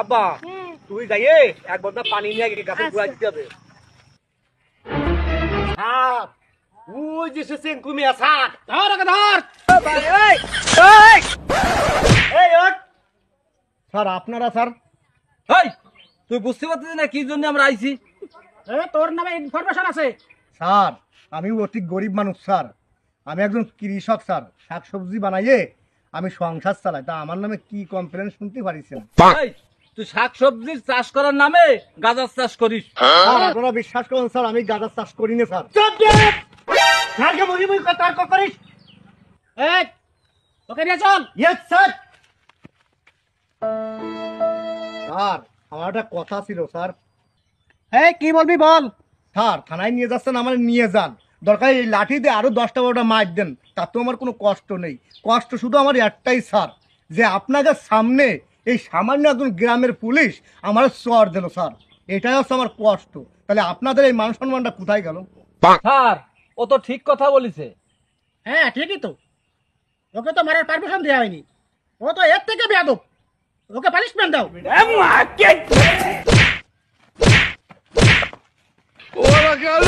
আব্বা তুই যাইয়ে এক বদনা পানি নিয়ে গাছে গুড়া দিতে হবে। ওই যে সে চেঙ্কুমি আসার ধর ওকে ধর। স্যার আপনারা স্যার তুই বুঝতে পারছিস না কি জন্য আমরা আইছি? তোর নামে ইনফরমেশন আছে। স্যার আমি অতি গরিব মানুষ স্যার, আমি একজন কৃষক স্যার, শাকসবজি বানাইয়ে আমি সংসার চালাই, তা আমার নামে কি কমপ্লেন শুনতে পারিছেন? তুই শাকসবজির চাষ করার নামে গাঁজার চাষ করিস। স্যার আপনারা বিশ্বাস করুন স্যার, আমি গাঁজার চাষ করি না স্যার। স্যারকে মুখে মুখে তর্ক করিস। ওকে নিয়ে চল। Yes sir. স্যার আমার একটা কথা ছিল স্যার। কি বলবি বল। স্যার থানায় নিয়ে যাচ্ছেন, আমার নিয়ে যান, দরকার এই লাঠি দিয়ে আরো 10টা 12টা মার দেন, তাতেও আমার কোনো কষ্ট নেই। কষ্ট শুধু আমার একটাই স্যার, যে আপনাদের সামনে এই সামান্য একজন গ্রামের পুলিশ আমার চর দিল স্যার, এটাই হচ্ছে আমার কষ্ট। তাহলে আপনাদের এই মান সম্মানটা কোথায় গেল? স্যার ও তো ঠিক কথা বলিছে। হ্যাঁ ঠিকই তো, ওকে তো মারার পারমিশন দেওয়া হয়নি, ও তো এর থেকে বেয়াদব, ওকে পানিশমেন্ট দাও। ওরা গেল।